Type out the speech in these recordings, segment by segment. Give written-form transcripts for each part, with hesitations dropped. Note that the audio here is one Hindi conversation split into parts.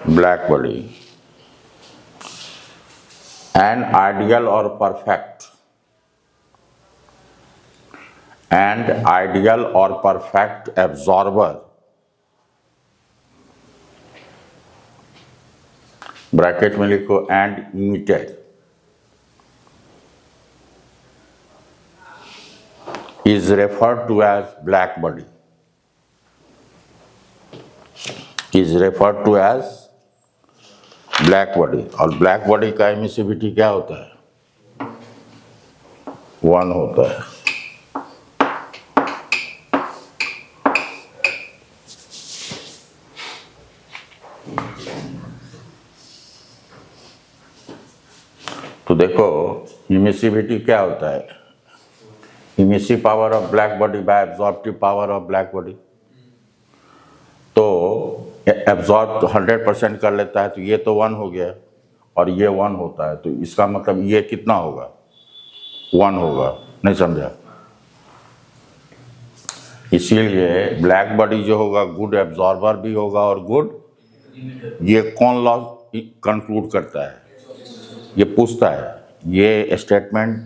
black body. An ideal or perfect absorber, bracket में लिखो and emitter, is referred to as black body. और ब्लैक बॉडी का एमिसिविटी क्या होता है? 1 होता है। तो देखो इमिसिविटी क्या होता है? Emissive power of black body by absorptive power of black body. तो एब्जॉर्ब 100% कर लेता है, तो ये तो 1 हो गया और ये 1 होता है, तो इसका मतलब ये कितना होगा? 1 होगा। नहीं समझा? इसीलिए ब्लैक बॉडी जो होगा गुड एब्जॉर्बर भी होगा और गुड, ये कौन लॉ कंक्लूड करता है? ये पूछता है ये स्टेटमेंट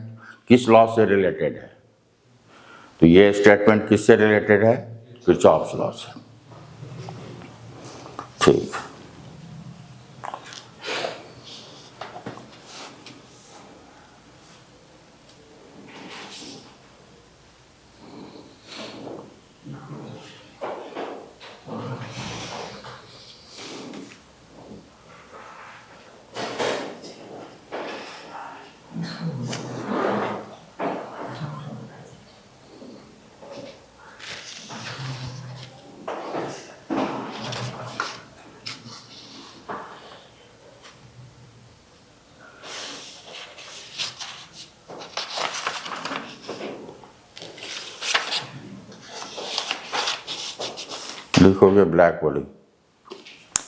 किस लॉ से रिलेटेड है? तो ये स्टेटमेंट किससे रिलेटेड है? किरचॉफ्स लॉ से। ठीक, लिखोगे ब्लैक बॉडी।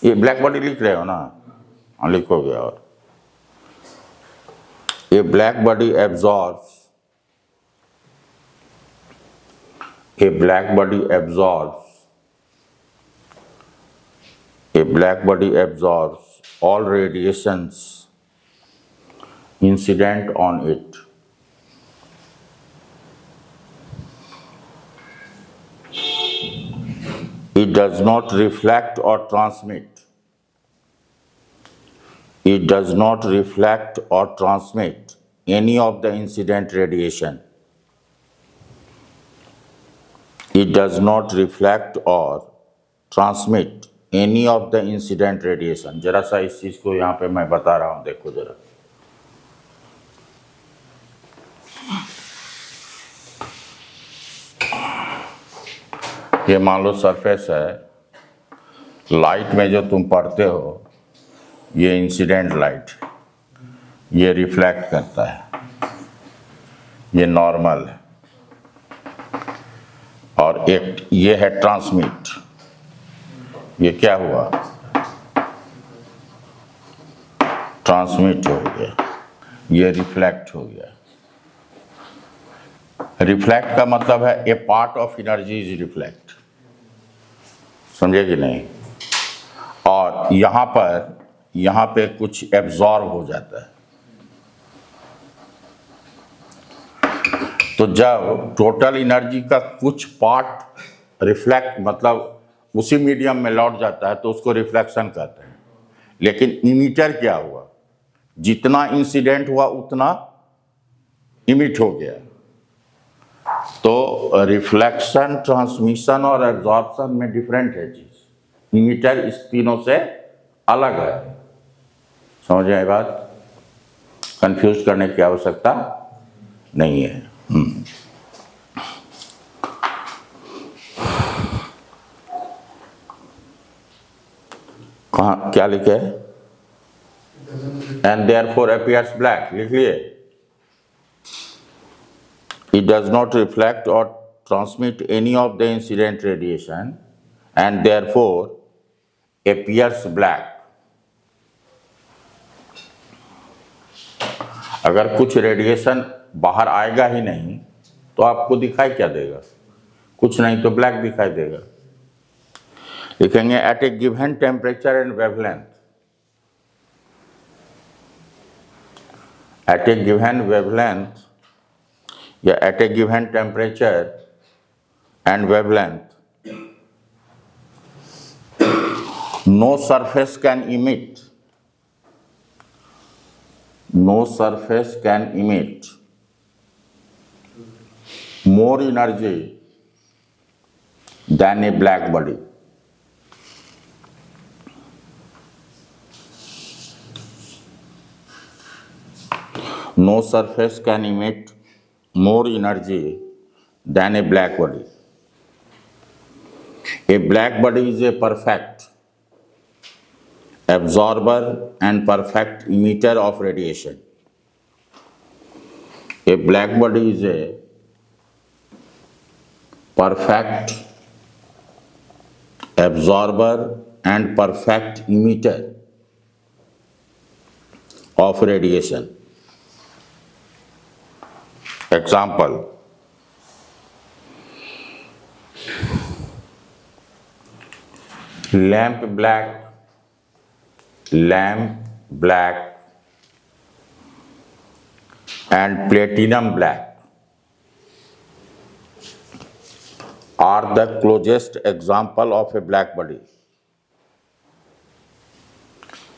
ये ब्लैक बॉडी लिख रहे हो ना? हाँ लिखोगे। और ये black body absorbs, all radiations incident on it. It does not reflect or transmit. Any of the incident radiation. It does not reflect or transmit any of the incident radiation. जरा सा इस चीज को यहाँ पे मैं बता रहा हूँ, देखो जरा। ये मान लो सरफेस है, लाइट में जो तुम पढ़ते हो ये इंसिडेंट लाइट, ये रिफ्लेक्ट करता है, ये नॉर्मल है, और एक ये है ट्रांसमिट, ये क्या हुआ? ट्रांसमिट हो गया, ये रिफ्लेक्ट हो गया। रिफ्लेक्ट का मतलब है a part of energy is reflect, समझे कि नहीं? और यहाँ पे कुछ एब्जॉर्ब हो जाता है। तो जब टोटल एनर्जी का कुछ पार्ट रिफ्लेक्ट मतलब उसी मीडियम में लौट जाता है तो उसको रिफ्लेक्शन कहते हैं। लेकिन इमिटर क्या हुआ? जितना इंसिडेंट हुआ उतना इमिट हो गया। तो रिफ्लेक्शन, ट्रांसमिशन और एब्जॉर्प्शन में डिफरेंट है चीज। इमिटर इस तीनों से अलग है। समझ आए बात? कंफ्यूज करने की आवश्यकता नहीं है। कहाँ क्या लिखे है? एंड देयरफॉर अपीयर्स ब्लैक, लिख लिए। It does not reflect or transmit any of the incident radiation and therefore appears black. अगर कुछ रेडिएशन बाहर आएगा ही नहीं तो आपको दिखाई क्या देगा? कुछ नहीं तो ब्लैक दिखाई देगा। लिखेंगे at a given temperature and wavelength, at a given wavelength, या at a given temperature and wavelength, no surface can emit more energy than a black body. No surface can emit more energy than a black body. A black body is a perfect absorber and perfect emitter of radiation. A black body is a perfect absorber and perfect emitter of radiation. Example: lamp black and platinum black are the closest example of a black body.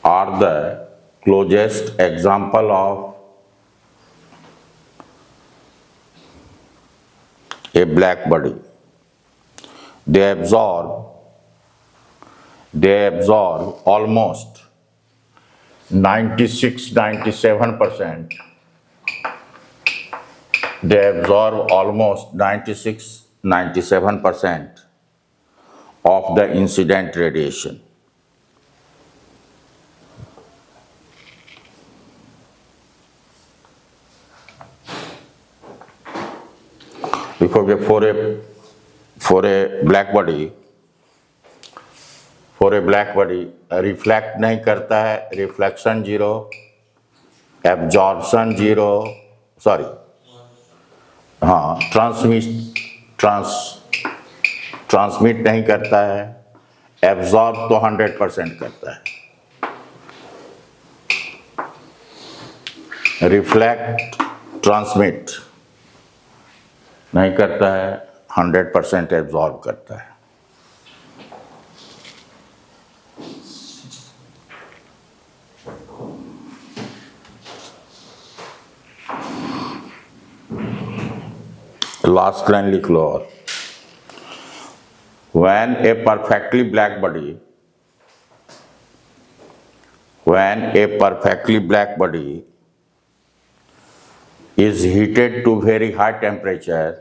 Are the closest example of a black body. They absorb almost 96-97%. They absorb almost 96-97% of the incident radiation. Because for a black body reflect नहीं करता है, reflection zero, absorption zero, sorry हाँ ट्रांसमिट नहीं करता है, एब्जॉर्ब तो 100% करता है, रिफ्लेक्ट ट्रांसमिट नहीं करता है, 100% एब्जॉर्ब करता है. लास्ट लाइन लिख लो. और when a perfectly black body is heated to very high temperature,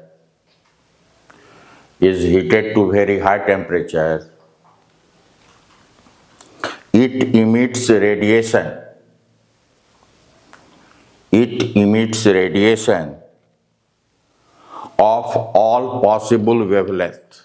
it emits radiation of all possible wavelengths.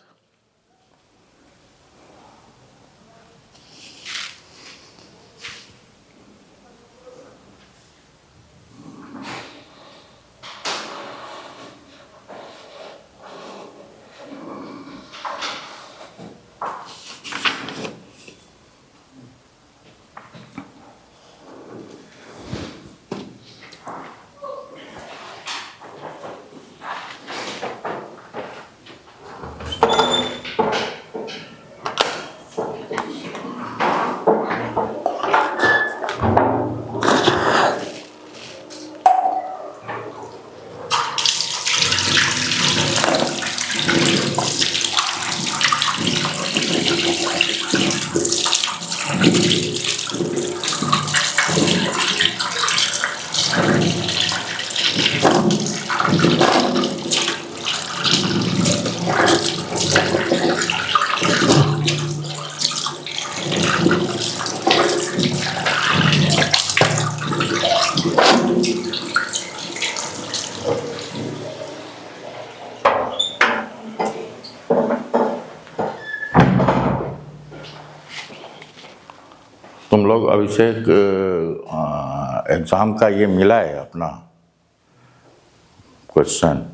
तुम लोग अभिषेक एग्जाम का ये मिला है अपना क्वेश्चन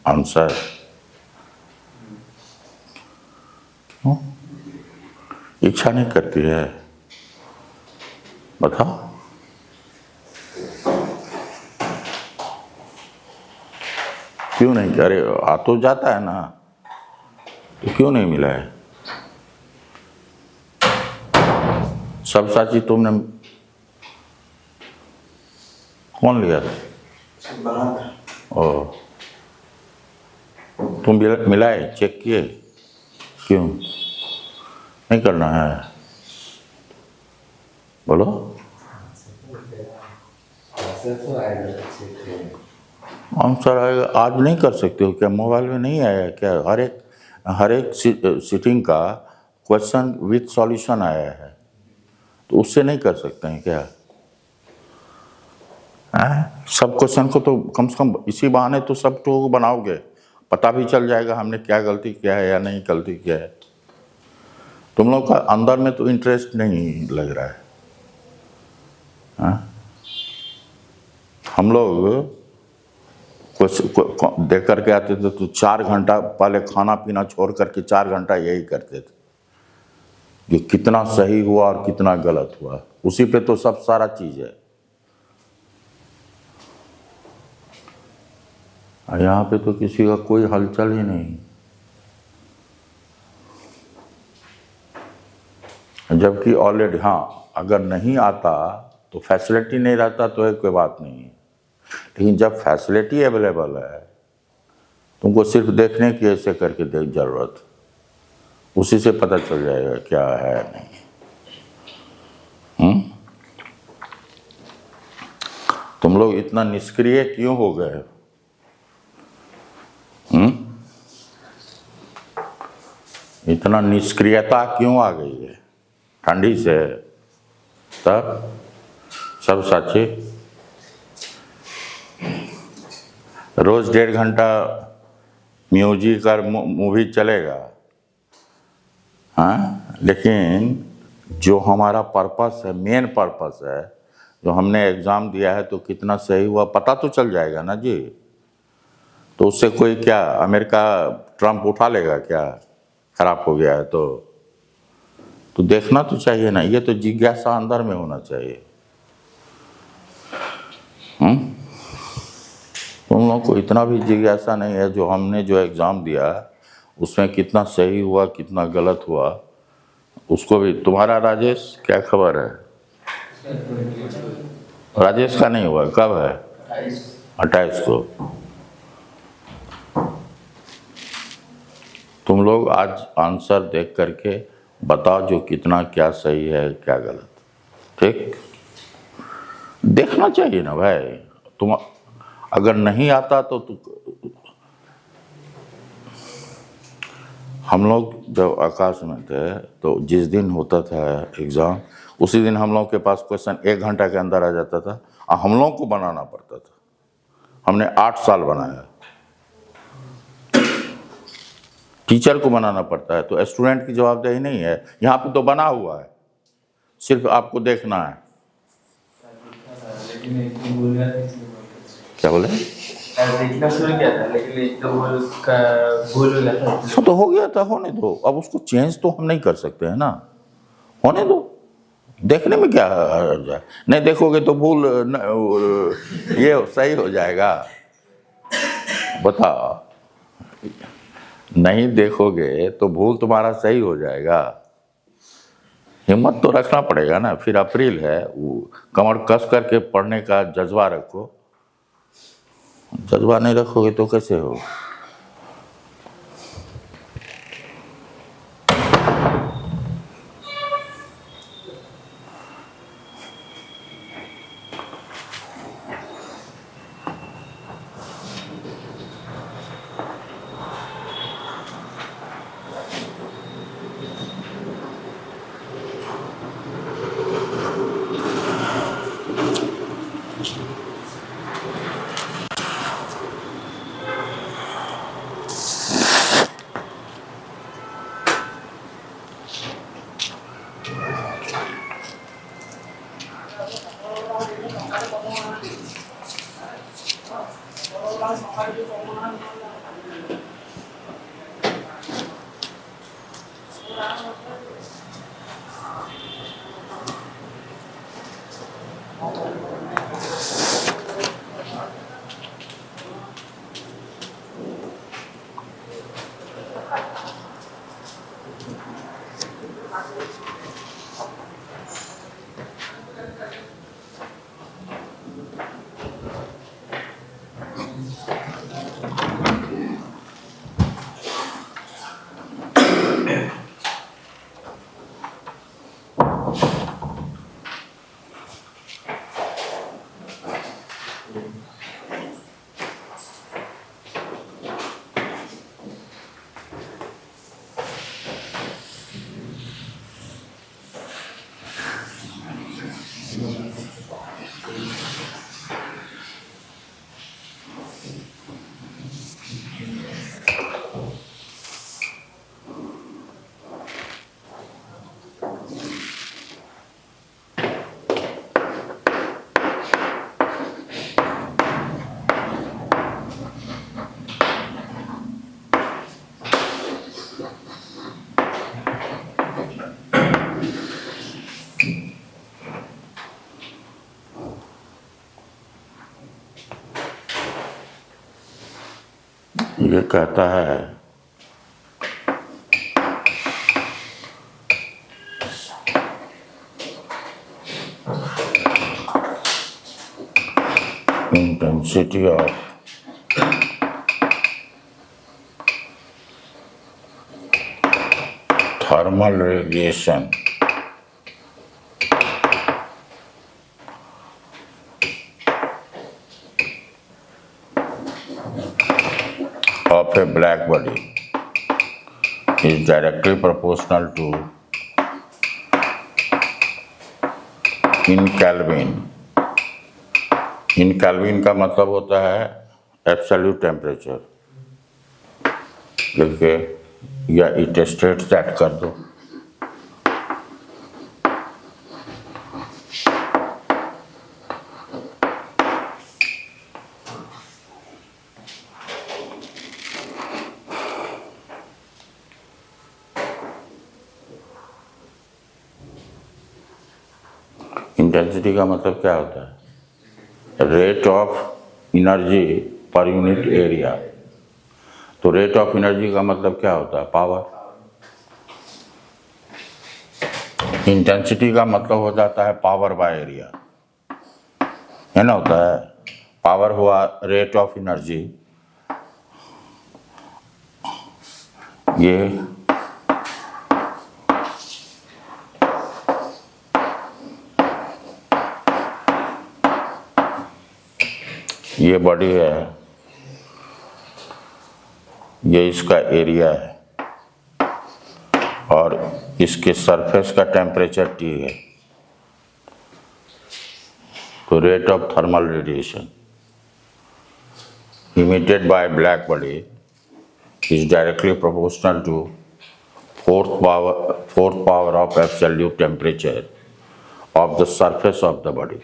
आंसर? इच्छा नहीं करती है, बताओ. क्यों नहीं? अरे आ तो जाता है ना, तो क्यों नहीं मिला है? सब्यसाची तुमने कौन लिया था? ओ, तुम मिलाए, चेक किए? क्यों नहीं करना है? बोलो। आंसर आएगा। आज नहीं कर सकते हो क्या? मोबाइल में नहीं आया क्या? हर एक सिटिंग का क्वेश्चन विथ सॉल्यूशन आया है, तो उससे नहीं कर सकते हैं क्या? सब क्वेश्चन को तो कम से कम इसी बहाने तो सब तो बनाओगे, पता भी चल जाएगा हमने क्या गलती किया है या नहीं गलती किया है। तुम लोग का अंदर में तो इंटरेस्ट नहीं लग रहा है। हम लोग कुछ देख करके आते थे तो 4 घंटा पहले खाना पीना छोड़ करके 4 घंटा यही करते थे कि कितना सही हुआ और कितना गलत हुआ, उसी पे तो सब सारा चीज है। यहाँ पे तो किसी का कोई हलचल ही नहीं। जबकि ऑलरेडी, हाँ, अगर नहीं आता तो फैसिलिटी नहीं रहता तो है, कोई बात नहीं है। लेकिन जब फैसिलिटी अवेलेबल है, तुमको सिर्फ देखने की ऐसे करके देख जरूरत, उसी से पता चल जाएगा क्या है नहीं। तुम लोग इतना निष्क्रिय क्यों हो गए? इतना निष्क्रियता क्यों आ गई है? ठंडी से? तब सब्यसाची रोज 1.5 घंटा म्यूजिक और मूवी चलेगा, हाँ, लेकिन जो हमारा पर्पस है, मेन पर्पस है, जो हमने एग्जाम दिया है तो कितना सही हुआ पता तो चल जाएगा ना जी। तो उससे कोई क्या अमेरिका ट्रम्प उठा लेगा क्या? खराब हो गया है तो देखना तो चाहिए ना। ये तो जिज्ञासा अंदर में होना चाहिए। तुम लोग को इतना भी जिज्ञासा नहीं है जो हमने जो एग्जाम दिया उसमें कितना सही हुआ कितना गलत हुआ उसको भी। तुम्हारा राजेश क्या खबर है? राजेश का नहीं हुआ, कब है? 28 को। तुम लोग आज आंसर देख करके बताओ जो कितना क्या सही है क्या गलत। ठीक, देखना चाहिए ना भाई। तुम अगर नहीं आता तो हम लोग जब आकाश में थे तो जिस दिन होता था एग्ज़ाम उसी दिन हम लोग के पास क्वेश्चन 1 घंटा के अंदर आ जाता था और हम लोग को बनाना पड़ता था। हमने 8 साल बनाया। टीचर को बनाना पड़ता है तो स्टूडेंट की जवाबदेही नहीं है। यहाँ पे तो बना हुआ है, सिर्फ आपको देखना है। क्या बोले? देखना शुरू किया था लेकिन एक तो भूल हो गया था। तो हो गया था, होने दो। अब उसको चेंज तो हम नहीं कर सकते हैं ना, होने दो। देखने में क्या हर्ज है? नहीं देखोगे तो भूल ये सही हो जाएगा? बताओ, नहीं देखोगे तो भूल तुम्हारा सही हो जाएगा? हिम्मत तो रखना पड़ेगा ना। फिर अप्रैल है, वो कमर कस करके पढ़ने का जज्बा रखो। जज्बा नहीं रखोगे तो कैसे हो? कहता है intensity of thermal radiation of a black body is directly proportional to in Kelvin का मतलब होता है एब्सोल्यूट टेम्परेचर। देखिए या इट स्टेट सेट कर दो। इंटेंसिटी का मतलब क्या होता है? Rate of energy per unit area. तो रेट ऑफ एनर्जी का मतलब क्या होता है? पावर। इंटेंसिटी का मतलब हो जाता है पावर बाय एरिया, है ना? होता है पावर हुआ रेट ऑफ एनर्जी, ये बॉडी है, ये इसका एरिया है और इसके सरफेस का टेम्परेचर T है। तो rate of thermal radiation emitted by black body is directly proportional to fourth power of absolute temperature of the surface of the body।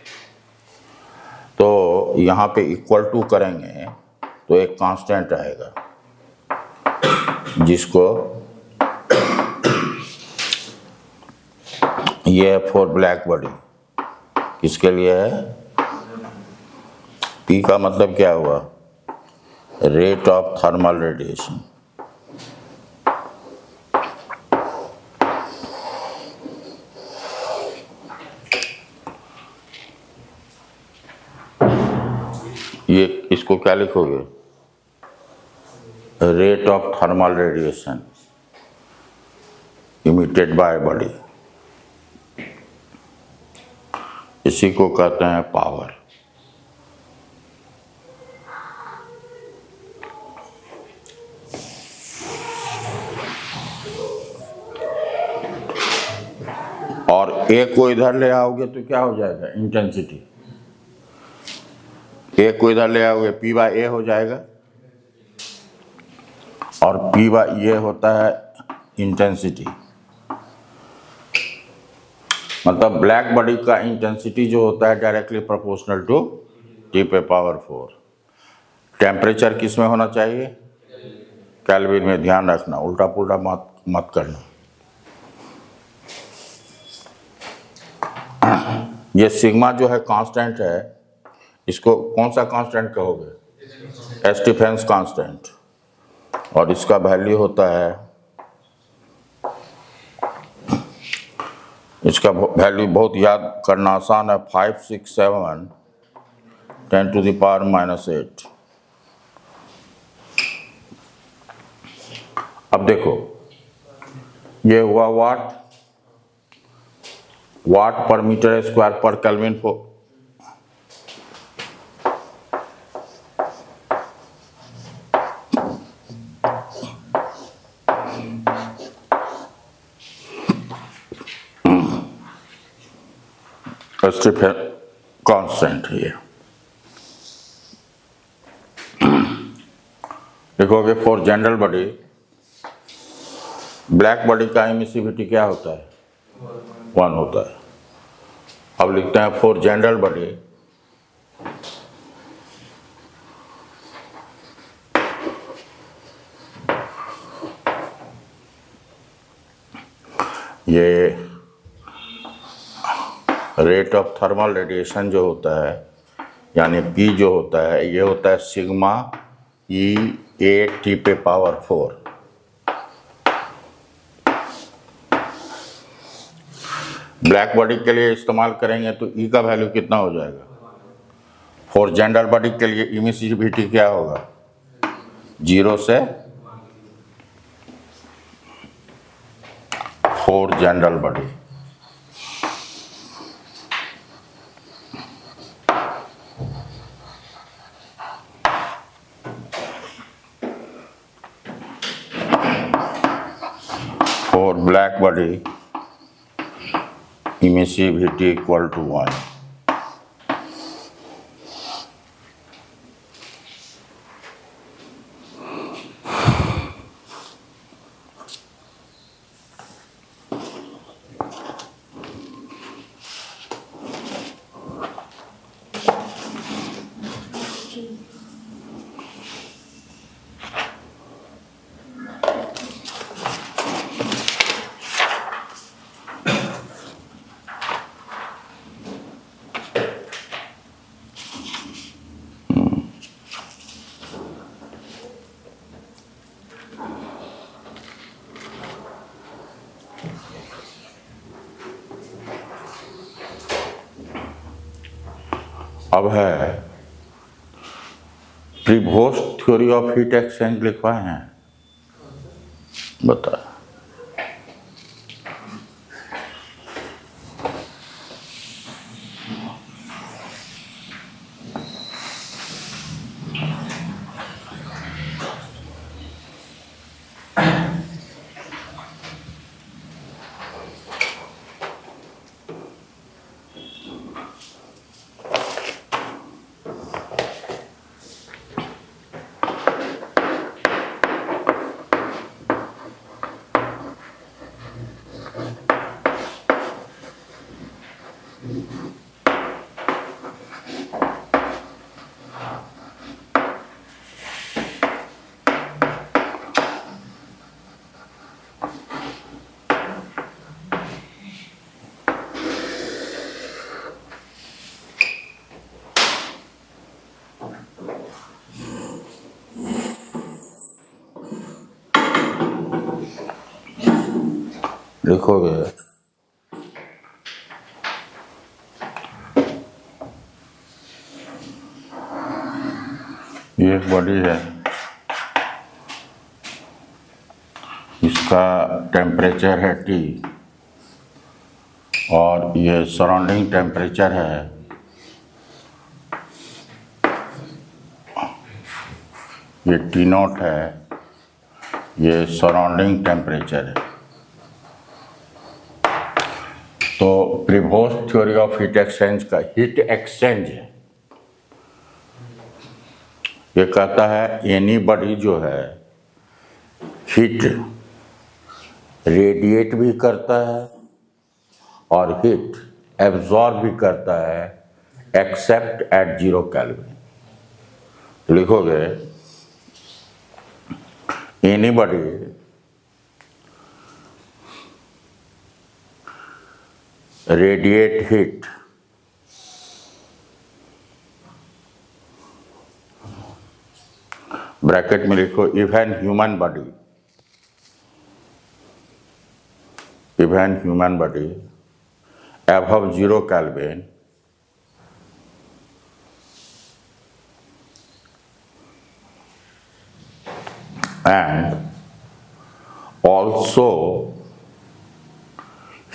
तो यहाँ पे इक्वल टू करेंगे तो एक कांस्टेंट आएगा जिसको ये है फॉर ब्लैक बॉडी। किसके लिए है? P का मतलब क्या हुआ? Rate of thermal radiation. ये इसको क्या लिखोगे? Rate of thermal radiation emitted by body, इसी को कहते हैं पावर। और एक को इधर ले आओगे तो क्या हो जाएगा? इंटेंसिटी। एक को इधर ले आओगे P बाय A हो जाएगा और P बाय ये होता है इंटेंसिटी। मतलब ब्लैक बॉडी का इंटेंसिटी जो होता है डायरेक्टली प्रोपोर्शनल टू T पे पावर 4। टेम्परेचर किस में होना चाहिए? केल्विन में। ध्यान रखना, उल्टा पुल्टा मत करना। ये सिग्मा जो है कांस्टेंट है, इसको कौन सा कांस्टेंट कहोगे? Stefan's constant. और इसका वैल्यू होता है, इसका वैल्यू बहुत याद करना आसान है, 5, 6, 7, 10 to the power -8। अब देखो ये हुआ वाट पर मीटर स्क्वायर पर केल्विन को। स्टीफन कांस्टेंट ये देखोगे। For general body, black body का एमिसिविटी क्या होता है? 1 होता है। अब लिखते हैं फॉर जनरल बॉडी ये रेट ऑफ थर्मल रेडिएशन जो होता है यानी P जो होता है ये होता है सिग्मा E 8t पे पावर 4। ब्लैक बॉडी के लिए इस्तेमाल करेंगे तो ई का वैल्यू कितना हो जाएगा? फॉर जनरल बॉडी के लिए इमिसिविटी क्या होगा? 0 से 4 general body. For black body emissivity equal to 1। अब है Prevost theory of heat exchange लिखवाए हैं, बता। लिखोगे ये एक बॉडी है, इसका टेम्परेचर है T और ये सराउंडिंग टेम्परेचर है ये T0 है, ये सराउंडिंग टेम्परेचर है। तो Prevost theory of heat exchange का हीट एक्सचेंज है, ये कहता है एनी बॉडी जो है हीट रेडिएट भी करता है और हीट एब्जॉर्ब भी करता है एक्सेप्ट एट 0 केल्विन। लिखोगे any body radiate heat bracket में लिखो even human body above 0 Kelvin and also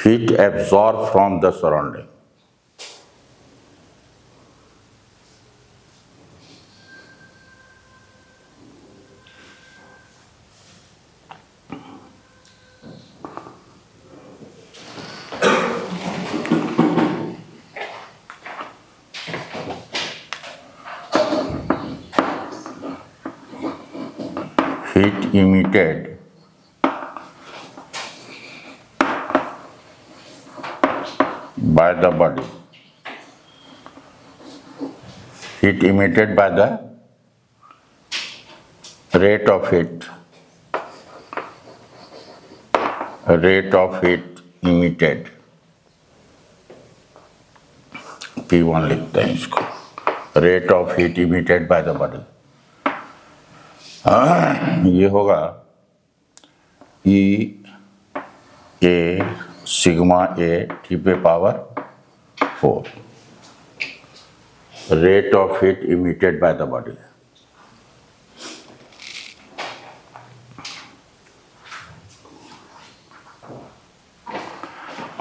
heat absorbed from the surrounding. Heat emitted by the body. Heat emitted by the rate of heat emitted P1 लिखते हैं इसको, rate of heat emitted by the body ये होगा E A sigma A T पे power 4 rate of heat emitted by the body.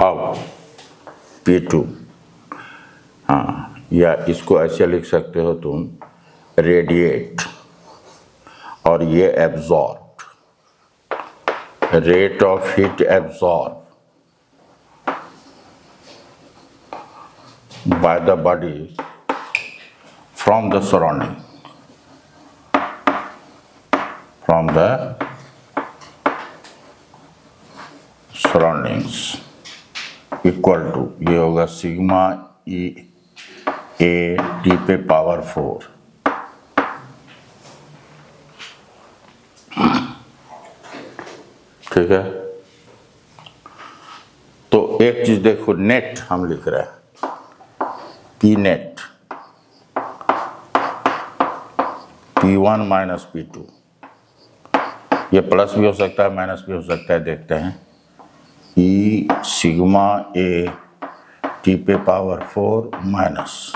अब P2, हाँ, या इसको ऐसे लिख सकते हो तुम, रेडिएट, और ये absorb, rate of heat absorb by the body from the surrounding, from the surroundings, equal to, ये होगा सिग्मा E A T पे पावर 4। ठीक है, तो एक चीज देखो, नेट हम लिख रहे हैं, P net P1 minus P2, ये प्लस भी हो सकता है माइनस भी हो सकता है, देखते हैं। E सिग्मा A T पे पावर 4 माइनस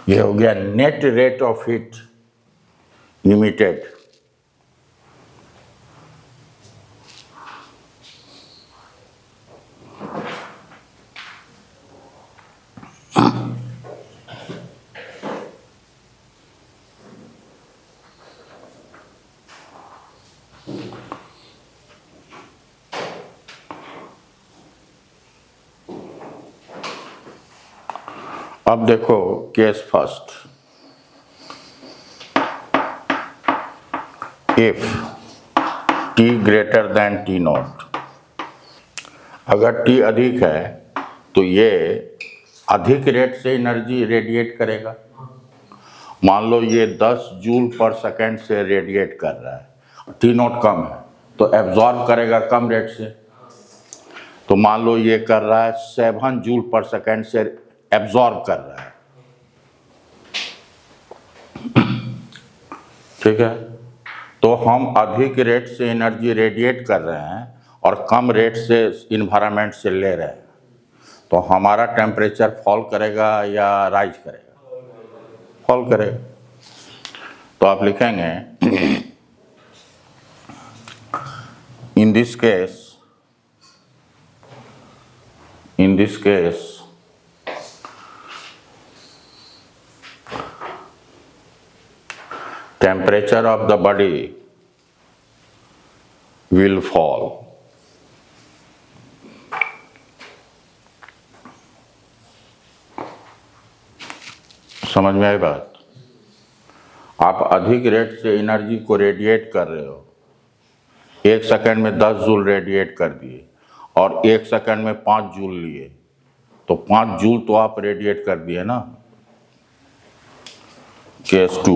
ये हो गया net rate of heat emitted, अब देखो case first, if T greater than T not, अगर T अधिक है तो ये अधिक रेट से एनर्जी रेडिएट करेगा। मान लो ये 10 जूल पर सेकेंड से रेडिएट कर रहा है, T नॉट कम है तो एब्जॉर्ब करेगा कम रेट से, तो मान लो ये कर रहा है 7 जूल पर सेकेंड से एब्जॉर्ब कर रहा है। ठीक है, तो हम अधिक रेट से एनर्जी रेडिएट कर रहे हैं और कम रेट से इन्वायरमेंट से ले रहे हैं, तो हमारा टेम्परेचर फॉल करेगा या राइज करेगा? फॉल करेगा। तो आप लिखेंगे in this case temperature of the body will fall. समझ में आई बात? आप अधिक रेट से एनर्जी को रेडिएट कर रहे हो, 1 सेकंड में 10 जूल रेडिएट कर दिए और 1 सेकंड में 5 जूल लिए, तो 5 जूल तो आप रेडिएट कर दिए ना, केस 2।